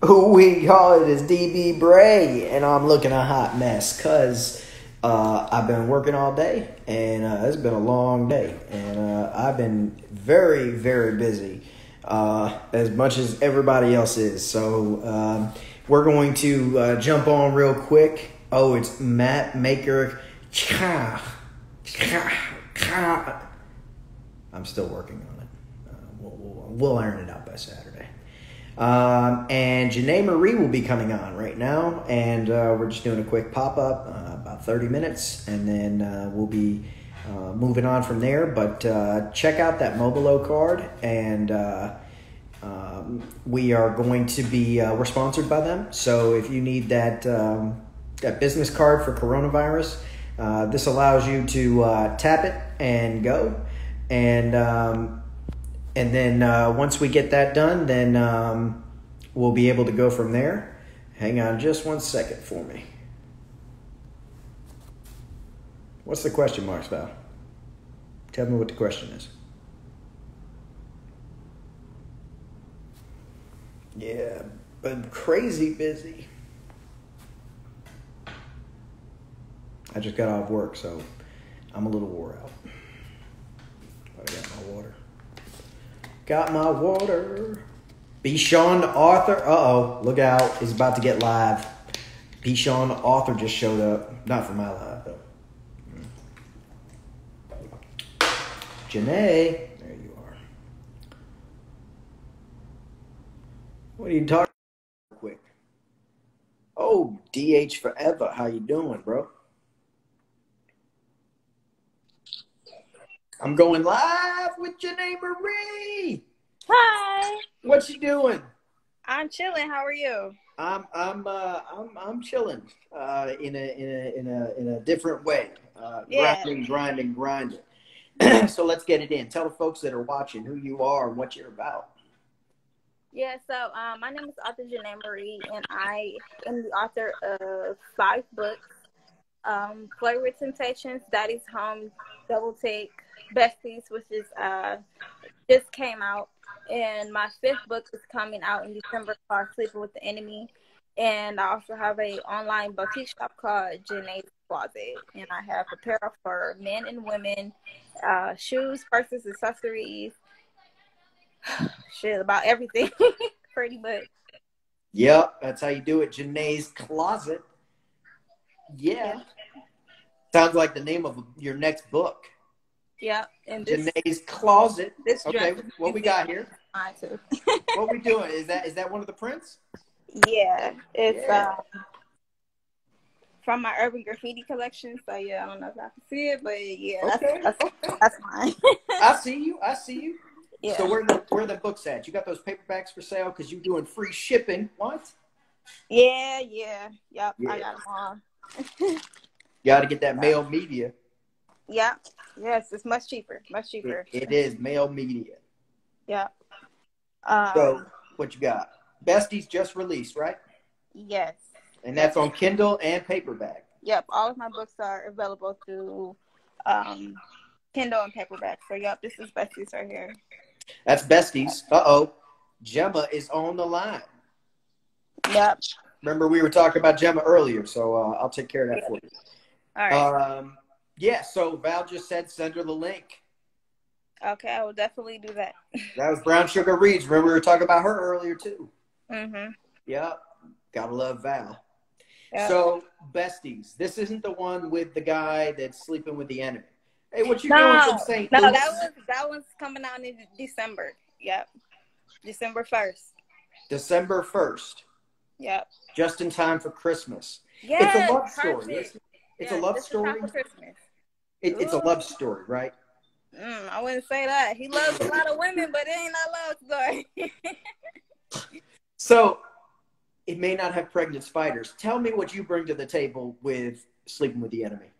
Who we call it is DB Bray, and I'm looking a hot mess because I've been working all day, and it's been a long day, and I've been very, very busy, as much as everybody else is. So we're going to jump on real quick. Oh, it's Matt Maker. I'm still working on it. We'll iron it out by Saturday. And Janae Marie will be coming on right now, and we're just doing a quick pop-up, about 30 minutes, and then we'll be moving on from there. But check out that Mobilo card, and we are going to be, we're sponsored by them, so if you need that, that business card for coronavirus, this allows you to tap it and go, and then once we get that done, then we'll be able to go from there. Hang on just 1 second for me. What's the question marks, Val? Tell me what the question is. Yeah, but crazy busy. I just got off work, so I'm a little wore out. But I got my water. Got my water. B. Sean Arthur. Uh-oh. Look out. He's about to get live. B. Sean Arthur just showed up. Not for my live, though. Janae. There you are. What are you talking about? Quick. Oh, DH Forever. How you doing, bro? I'm going live with Janae Marie. Hi. What you doing? I'm chilling. How are you? I'm chilling. In a different way. Yeah. Grinding. So let's get it in. Tell the folks that are watching who you are and what you're about. Yeah. So, my name is author Janae Marie, and I am the author of 5 books. Flirt with Temptations, Daddy's Home, Double Take, Besties, which is just came out, and my 5th book is coming out in December called Sleeping with the Enemy. And I also have a online boutique shop called Janae's Closet, and I have apparel for men and women, shoes, purses, accessories, shit, about everything, pretty much. Yep, that's how you do it. Janae's Closet. Yeah. Sounds like the name of your next book. Yeah, and this Janae's Closet. This okay, what we got here? Mine too. What we doing? Is that one of the prints? Yeah, it's from my urban graffiti collection. So yeah, I don't know if I can see it, but yeah, that's mine. I see you. Yeah. So where the books at? You got those paperbacks for sale because you're doing free shipping. What? Yeah. Yep, Yeah. I got them all. You got to get that mail media. Yeah. Yes, it's much cheaper. It is mail media. Yeah. So what you got? Besties just released, right? Yes. And that's on Kindle and paperback. Yep. All of my books are available through Kindle and paperback. So yep, this is Besties right here. That's Besties. Uh-oh. Gemma is on the line. Yep. Remember we were talking about Gemma earlier, so I'll take care of that for you. All right. Yeah, so Val just said send her the link. Okay, I will definitely do that. That was Brown Sugar Reads. Remember we were talking about her earlier too. Mm-hmm. Yep. Gotta love Val. Yep. So, Besties. This isn't the one with the guy that's sleeping with the enemy. Hey, what you doing from St. Louis? No, that one's coming out in December. Yep. December 1st. December 1st. Yep. Just in time for Christmas. Yes, it's a love story. perfect. It's a love story. Time for Christmas. It's a love story, right? I wouldn't say that. He loves a lot of women, but it ain't a love story. So, it may not have pregnant spiders. Tell me what you bring to the table with Sleeping with the Enemy.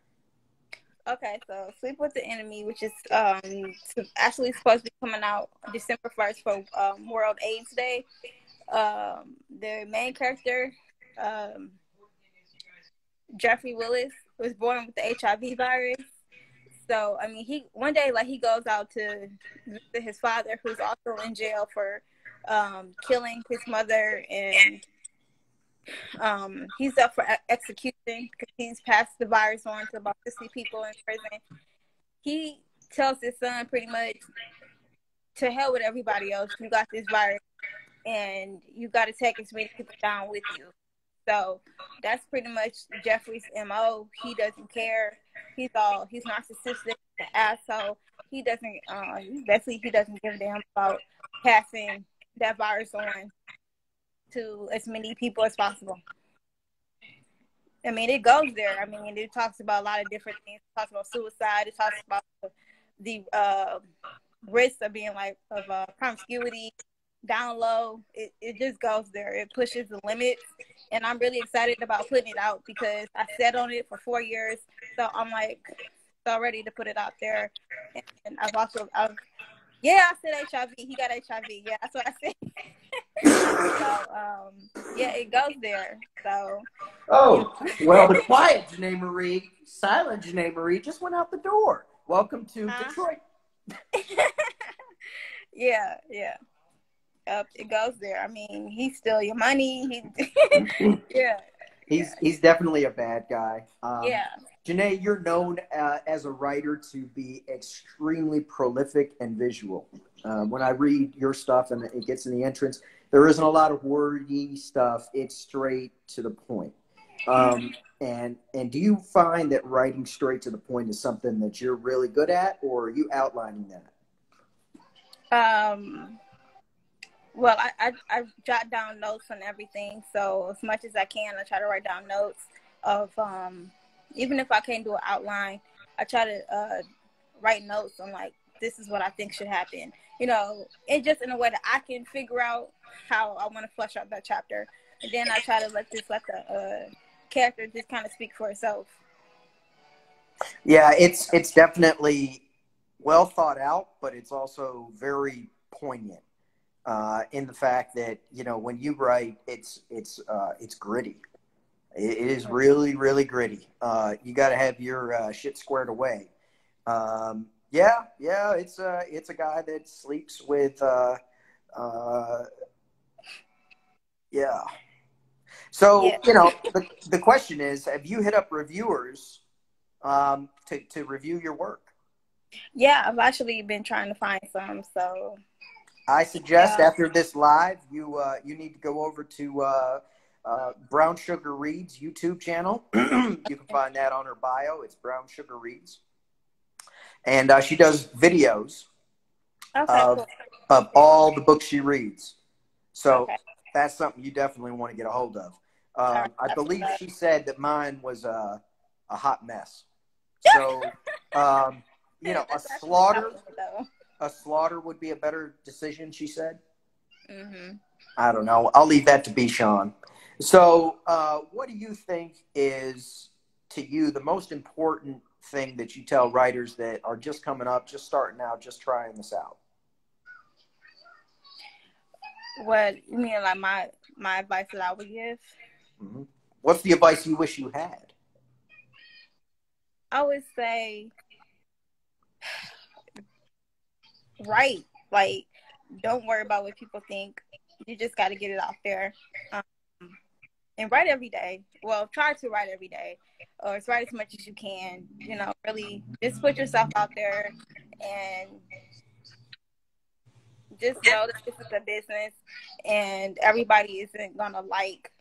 Okay, so Sleep with the Enemy, which is actually supposed to be coming out December 1st for World AIDS Day. The main character, Jeffrey Willis, was born with the HIV virus. So, I mean, he goes out to visit his father, who's also in jail for killing his mother, and he's up for execution because he's passed the virus on to about 60 people in prison. He tells his son pretty much, to hell with everybody else. You got this virus, and you got to take as many people down with you. So that's pretty much Jeffrey's MO. He doesn't care. He's narcissistic, an asshole. He doesn't, basically, he doesn't give a damn about passing that virus on to as many people as possible. I mean, it goes there. I mean, it talks about a lot of different things. It talks about suicide. It talks about the risks of being promiscuity, down low. It just goes there. It pushes the limits, and I'm really excited about putting it out because I sat on it for 4 years. So I'm like, so ready to put it out there. And I said HIV. He got HIV. Yeah, that's what I said. So yeah, it goes there. So well, the quiet Janae Marie, silent Janae Marie just went out the door. Welcome to Detroit. Yeah. It goes there. I mean, he steal your money. He's definitely a bad guy. Yeah. Janae, you're known as a writer to be extremely prolific and visual. When I read your stuff and it gets in the entrance, there isn't a lot of wordy stuff. It's straight to the point. And do you find that writing straight to the point is something that you're really good at, or are you outlining that? Well, I jot down notes on everything. So as much as I can, I try to write down notes of, even if I can't do an outline, I try to write notes on like, this is what I think should happen. You know, and just in a way that I can figure out how I want to flesh out that chapter. And then I try to let the character just kind of speak for itself. Yeah, it's definitely well thought out, but it's also very poignant in the fact that, you know, when you write, it's gritty. It is really, really gritty. You got to have your shit squared away. Yeah, it's a guy that sleeps with yeah. So, yeah. You know, the question is, have you hit up reviewers to review your work? Yeah, I've actually been trying to find some. So I suggest after this live, you need to go over to Brown Sugar Reads YouTube channel. You can find that on her bio. It's Brown Sugar Reads. And she does videos of all the books she reads. So that's something you definitely want to get a hold of. I believe she said that mine was a hot mess. So, you know, a slaughter would be a better decision, she said. Mm-hmm. I don't know. I'll leave that to be Sean. So what do you think is, to you, the most important thing that you tell writers that are just coming up, just starting out, just trying this out? What you mean, like my advice that I would give? Mm-hmm. What's the advice you wish you had? I would say, write. Like, don't worry about what people think. You just got to get it out there. And write every day. Well, try to write every day, or write as much as you can. You know, really just put yourself out there and just know that this is a business and everybody isn't going to like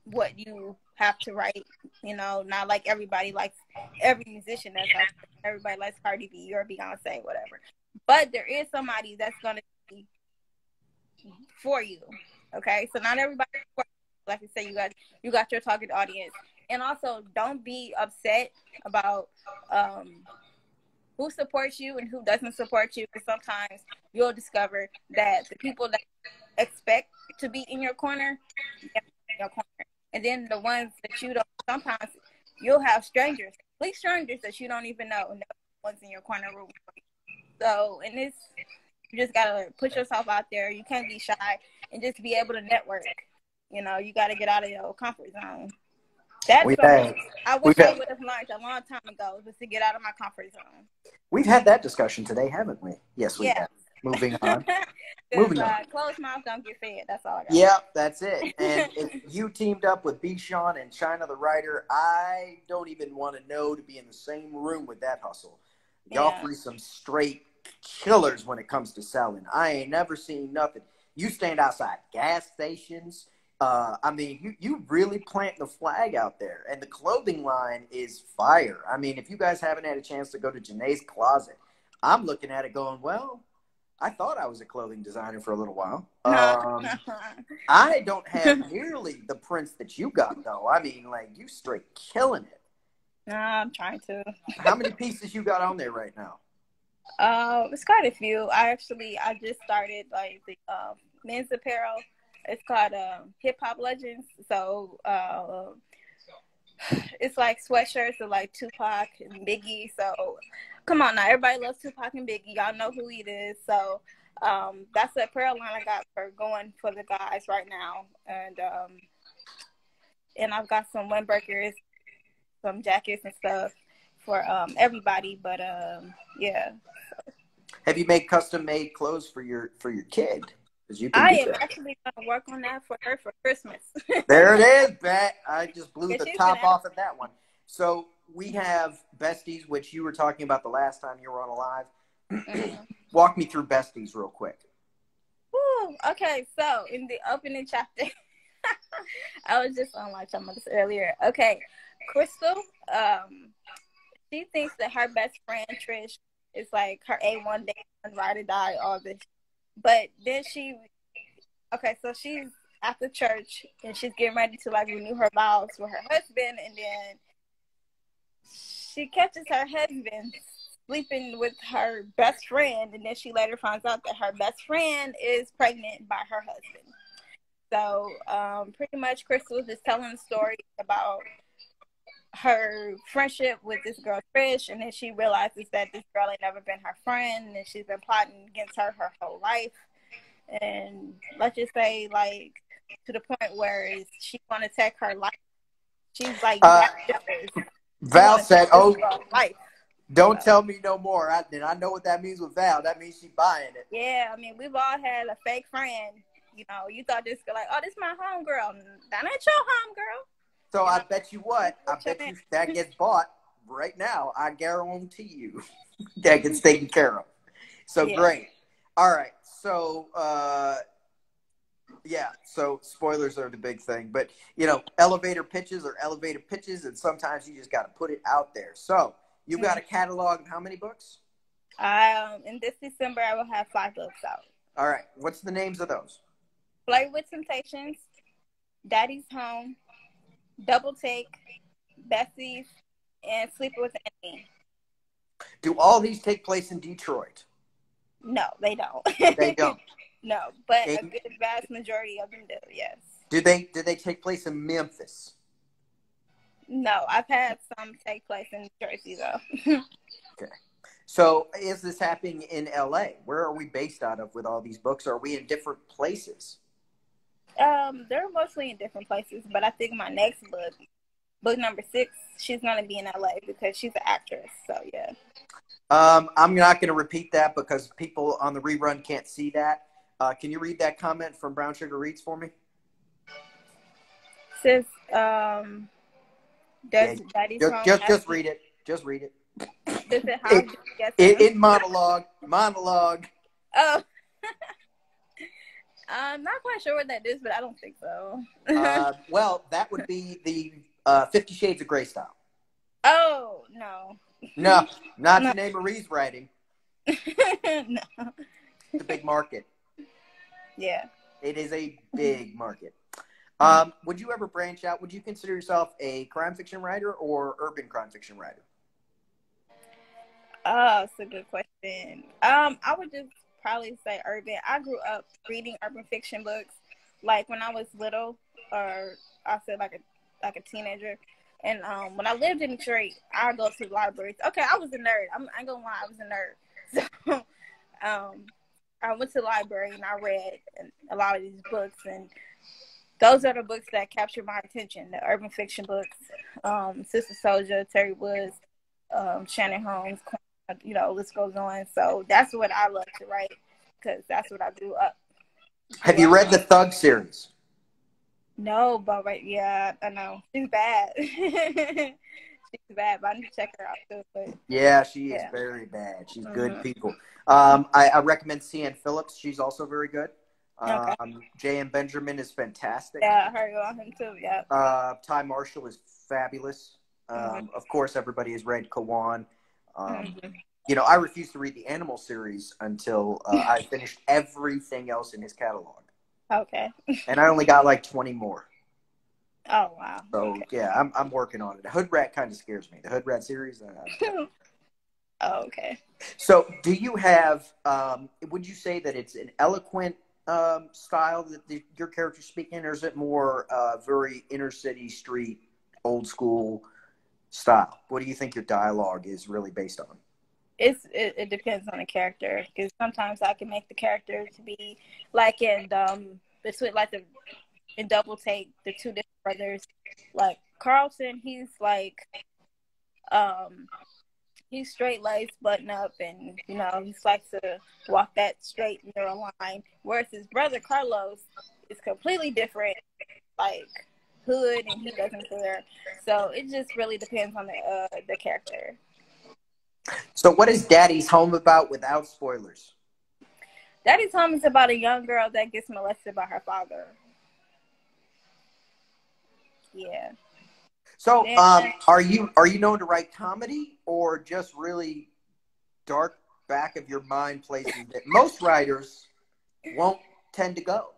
what you have to write. You know, not like everybody likes every musician that's out there. Everybody likes Cardi B or Beyonce, whatever. But there is somebody that's going to be for you. Okay? So not everybody, like I said, you got your target audience. And also, don't be upset about who supports you and who doesn't support you. Because sometimes you'll discover that the people that expect to be in your corner, and then the ones that you don't. Sometimes you'll have strangers, complete strangers that you don't even know, and the ones in your corner room. So, in this, you just gotta put yourself out there. You can't be shy and just be able to network. You know, you got to get out of your comfort zone. That's something I wish I would have learned a long time ago, was to get out of my comfort zone. We've had that discussion today, haven't we? Yes, we have. Moving on. Because closed mouth don't get fed. That's all I got. Yep, that's it. And if you teamed up with B. Sean and China the Writer, I don't even want to know to be in the same room with that hustle. Y'all three some straight killers when it comes to selling. I ain't never seen nothing. You stand outside gas stations. I mean, you really plant the flag out there. And the clothing line is fire. I mean, if you guys haven't had a chance to go to Janae's closet, I'm looking at it going, well, I thought I was a clothing designer for a little while. I don't have nearly the prints that you got, though. I mean, like, you straight killing it. I'm trying to. How many pieces you got on there right now? It's quite a few. I just started, like, the men's apparel. It's called Hip Hop Legends. So it's like sweatshirts of like Tupac and Biggie. So come on now, everybody loves Tupac and Biggie. Y'all know who he is. So that's the apparel line I got for going for the guys right now. And I've got some windbreakers, some jackets and stuff for everybody. But yeah. Have you made custom made clothes for your kid? I am actually going to work on that for her for Christmas. There it is, Bet. I just blew the top off of that one. So we have Besties, which you were talking about the last time you were on Alive. Walk me through Besties real quick. Woo, okay, so in the opening chapter, I was just on like some of this earlier. Okay, Crystal, she thinks that her best friend Trish is like her A1 day, ride or die, all this. But then so she's at the church and she's getting ready to like renew her vows with her husband, and then she catches her husband sleeping with her best friend, and then she later finds out that her best friend is pregnant by her husband. So pretty much Crystal is just telling the story about her friendship with this girl Trish, and then she realizes that this girl ain't never been her friend, and she's been plotting against her whole life. And let's just say, like, to the point where she want to take her life. She's like, Val said, "Oh, life. Don't tell me no more." I know what that means with Val. That means she's buying it. Yeah, I mean, we've all had a fake friend. You know, you thought this girl, like, oh, this is my homegirl. That ain't your homegirl. So I bet you what? I bet you that gets bought right now. I guarantee you that gets taken care of. So great. All right. So so spoilers are the big thing. But, you know, elevator pitches are elevator pitches, and sometimes you just got to put it out there. So you got a catalog of how many books? In this December, I will have 5 books out. All right. What's the names of those? Flirt with Temptations, Daddy's Home, Double Take, Bessie's, and Sleeper with the Enemy. Do all these take place in Detroit? No, they don't. They don't. No, but a good vast majority of them do, yes. Do they take place in Memphis? No, I've had some take place in Jersey, though. Okay. So is this happening in LA? Where are we based out of with all these books? Are we in different places? They're mostly in different places, but I think my next book number 6, she's going to be in LA because she's an actress. So, yeah. I'm not going to repeat that because people on the rerun can't see that. Can you read that comment from Brown Sugar Reads for me? Says, Daddy's Home just read it. Just read it. Does it have in monologue. Monologue. Oh. I'm not quite sure what that is, but I don't think so. Well, that would be the 50 Shades of Grey style. Oh, no. No, not Janae Marie's writing. No. It's a big market. Yeah. It is a big market. Would you ever branch out? Would you consider yourself a crime fiction writer or urban crime fiction writer? Oh, that's a good question. I would just probably say urban. I grew up reading urban fiction books, like when I was little, or I said like a teenager. And when I lived in Detroit, I would go to the libraries. Okay, I was a nerd. I ain't gonna lie, I was a nerd. So I went to the library and I read a lot of these books, and those are the books that captured my attention. The urban fiction books, Sister Souljah, Terry Woods, Shannon Holmes, you know, list goes on. So that's what I love to write, because that's what I Have grew you up read on. the Thug series? No, but right, yeah, I know she's bad. She's bad, but I need to check her out too. But Yeah, she is yeah, very bad. She's good hmm people. I recommend C.N. Phillips. She's also very good. okay, J.M. Benjamin is fantastic. yeah, I heard on him too. Yeah, Ty Marshall is fabulous. hmm Of course, everybody has read Kawan. Um, hmm I refused to read the Animal series until I finished everything else in his catalog, okay. and I only got like 20 more. Oh wow, So okay. yeah, I'm working on it. The Hood Rat kind of scares me. The Hood Rat series. Oh, okay. So, do you have? Would you say that it's an eloquent style that your characters speak in, or is it more very inner city, street, old school style? What do you think your dialogue is really based on? It depends on the character because sometimes I can make the character to be like in between like the in Double Take the two different brothers like Carlton um he's straight laced button up and he likes to walk that straight narrow line whereas his brother Carlos is completely different like hood and he doesn't care so it just really depends on the character. So, what is Daddy's Home about without spoilers? Daddy's Home is about a young girl that gets molested by her father. Yeah. So, And are you known to write comedy or just really dark back of your mind places that most writers won't tend to go?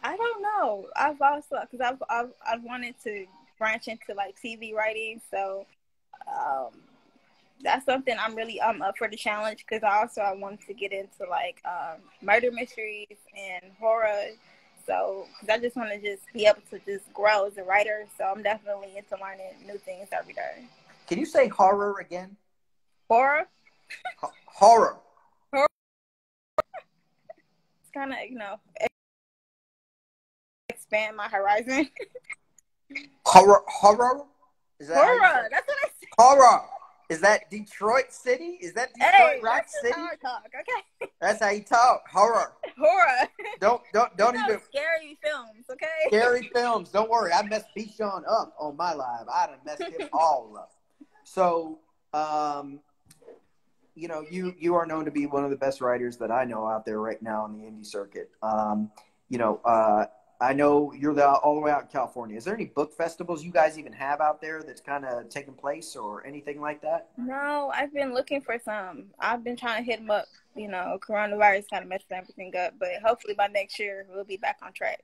I don't know. I've also because I've wanted to branch into like TV writing, so um, that's something I'm up for the challenge because I wanted to get into like murder mysteries and horror. So because I just want to just be able to just grow as a writer. So I'm definitely into learning new things every day. Can you say horror again? Horror. Horror. Horror. It's kind of expand my horizon. Horror. Is that how you say Horror. it? That's what I said. Horror. Is that Detroit City? Is that Detroit Hey, Rock that's just City? how I talk. Okay. That's how you talk. Horror. Horror. Don't even Scary films. Okay. scary films. Don't worry. I messed Bichon up on my live. I done messed him all up. So, you are known to be one of the best writers that I know out there right now on the indie circuit. You know, I know you're all the way out in California. Is there any book festivals you guys even have out there that's kind of taking place or anything like that? No, I've been looking for some. I've been trying to hit them up. Coronavirus kind of messed everything up, but hopefully by next year we'll be back on track.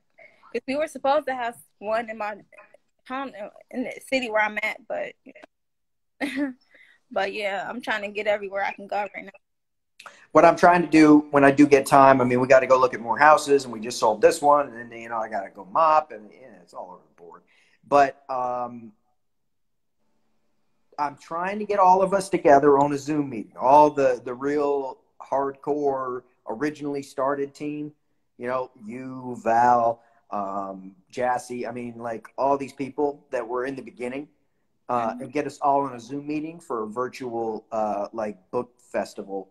Because we were supposed to have one in my home in the city where I'm at, but but yeah, I'm trying to get everywhere I can go right now. What I'm trying to do when I do get time, I mean, we got to go look at more houses, and we just sold this one, and then I got to go mop, and it's all over the board. But I'm trying to get all of us together on a Zoom meeting, all the real hardcore, originally started team. You, Val, Jassy. I mean, like all these people that were in the beginning, and get us all on a Zoom meeting for a virtual like book festival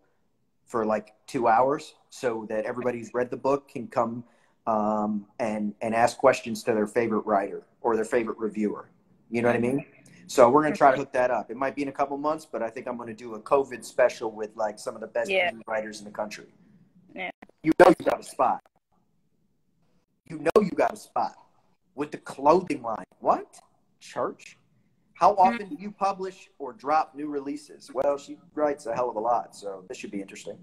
for like 2 hours so that everybody who's read the book can come and ask questions to their favorite writer or their favorite reviewer. You know what I mean? So we're going to try to hook that up. It might be in a couple months, but I think I'm going to do a COVID special with like some of the best Yeah. indie writers in the country. Yeah. You know you got a spot. You know you got a spot with the clothing line. What? Church? How often do you publish or drop new releases? Well, she writes a hell of a lot, so this should be interesting.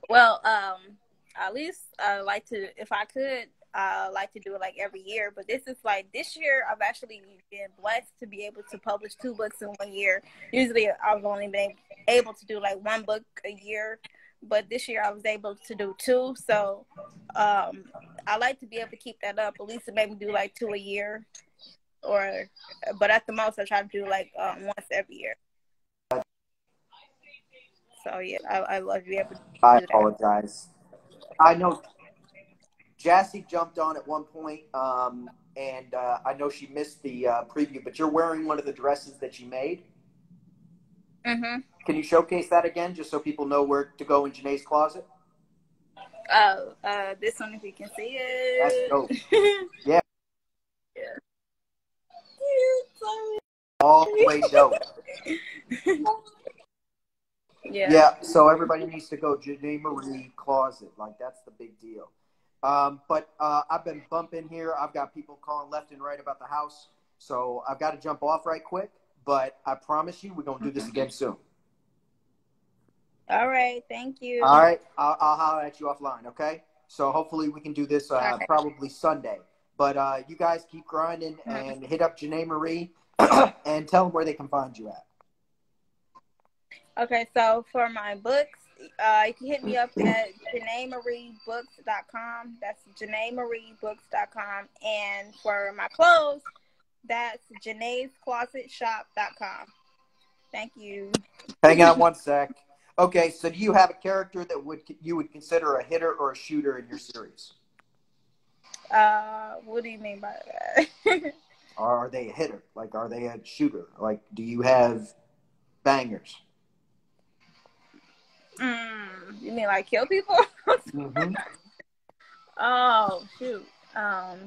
Well, at least I like to, if I could, I like to do it like every year. But this year I've actually been blessed to be able to publish 2 books in 1 year. Usually I've only been able to do like 1 book a year, but this year I was able to do 2. So I like to be able to keep that up. At least maybe do like 2 a year, but at the most I try to do like once every year. So yeah, I love to be able to I do that. apologize. I know Jassy jumped on at one point, and I know she missed the preview, but you're wearing one of the dresses that she made. Mm-hmm. Can you showcase that again, just so people know where to go in Janae's closet? Oh, this one, if you can see That's it. dope. Yeah. Yeah. All the way dope. Yeah. Yeah, so everybody needs to go Janae Marie closet. Like, that's the big deal. But I've been bumping here. I've got people calling left and right about the house. So I've got to jump off right quick. But I promise you, we're going to do this again soon. All right. Thank you. All right. I'll holler at you offline, okay? So hopefully we can do this right. probably Sunday. But you guys keep grinding and hit up Janae Marie and tell them where they can find you at. Okay, so for my books, you can hit me up at JanaeMarieBooks.com. That's JanaeMarieBooks.com. And for my clothes, that's Janae'sClosetShop.com. Thank you. Hang on one sec. Okay, so do you have a character that you would consider a hitter or a shooter in your series? What do you mean by that? Are they a hitter? Like, are they a shooter? Like, do you have bangers? You mean like kill people? Mm-hmm. Oh, shoot. I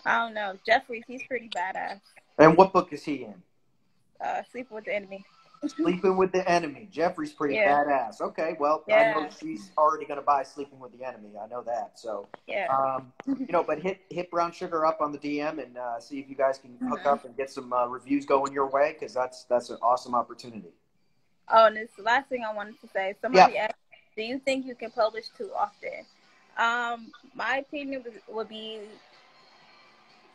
don't know. Jeffrey, he's pretty badass. And what book is he in? Sleep with the Enemy. Sleeping with the Enemy. Jeffrey's pretty badass. Okay, well, I know she's already going to buy Sleeping with the Enemy. I know that. So, but hit Brown Sugar up on the DM and see if you guys can hook up and get some reviews going your way, because that's an awesome opportunity. Oh, and this last thing I wanted to say. Somebody asked, do you think you can publish too often? My opinion would be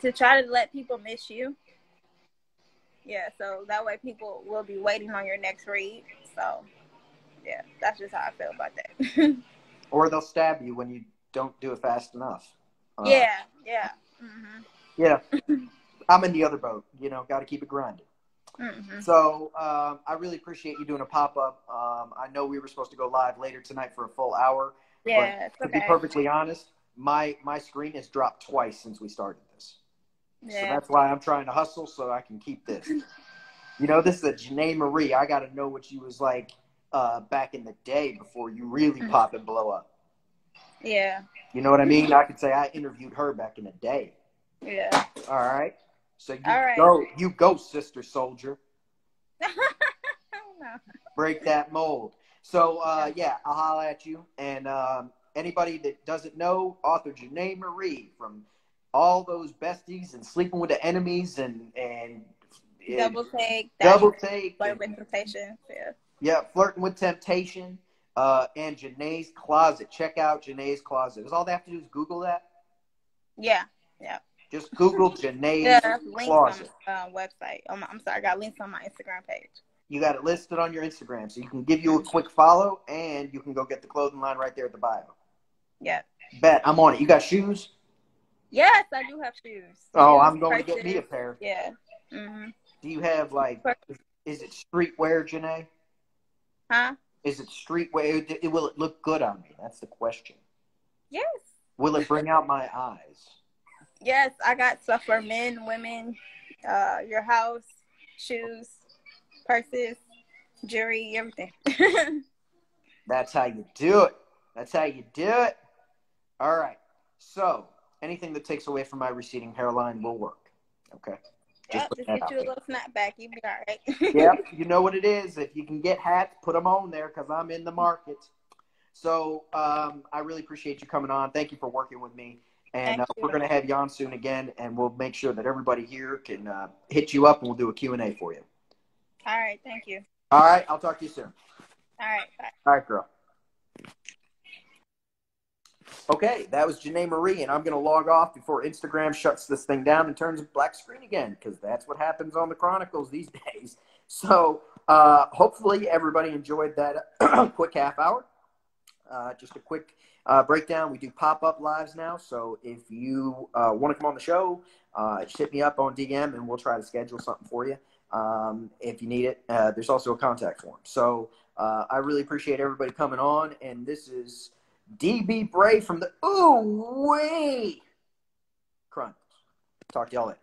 to try to let people miss you. Yeah, so that way people will be waiting on your next read. So, yeah, that's just how I feel about that. Or they'll stab you when you don't do it fast enough. Yeah. Mm-hmm. Yeah. I'm in the other boat. Got to keep it grinding. Mm-hmm. So I really appreciate you doing a pop-up. I know we were supposed to go live later tonight for a full hour. Yeah, but to be perfectly honest, my screen has dropped twice since we started this. Yeah. So that's why I'm trying to hustle so I can keep this. This is a Janae Marie. I got to know what she was like back in the day before you really pop and blow up. Yeah. You know what I mean? I could say I interviewed her back in the day. Yeah. All right. So you go, Sister Soldier. Break that mold. So, I'll holler at you. And anybody that doesn't know, author Janae Marie from all those besties and Sleeping with the Enemies and Double Take. Flirting with Temptation. Yeah, Flirting with Temptation. And Janae's Closet. Check out Janae's Closet. All they have to do is Google that. Yeah. Just Google Janae's Closet. Website. I'm sorry, I got links on my Instagram page. You got it listed on your Instagram, so you can give you a quick follow, and you can go get the clothing line right there at the bio. Yeah. Bet. I'm on it. You got shoes? Yes, I do have shoes. Oh, I'm going to get me a pair. Yeah. Mm-hmm. Do you have, is it streetwear, Janae? Huh? Is it streetwear? Will it look good on me? That's the question. Yes. Will it bring out my eyes? Yes, I got stuff for men, women, your house, shoes, purses, jewelry, everything. That's how you do it. All right. So anything that takes away from my receding hairline will work. Okay. Just get you a little snapback. You'll be all right. Yep. You know what it is. If you can get hats, put them on there because I'm in the market. So I really appreciate you coming on. Thank you for working with me. And we're going to have you on soon again, and we'll make sure that everybody here can hit you up, and we'll do a Q&A for you. All right. Thank you. All right. I'll talk to you soon. All right. Bye. All right, girl. Okay, that was Janae Marie, and I'm going to log off before Instagram shuts this thing down and turns a black screen again, because that's what happens on the Chronicles these days. So hopefully everybody enjoyed that quick half hour. Just a quick breakdown. We do pop-up lives now, so if you want to come on the show, just hit me up on DM, and we'll try to schedule something for you if you need it. There's also a contact form. So I really appreciate everybody coming on, and this is DB Bray from the Ooowee Chronicles. Talk to y'all later.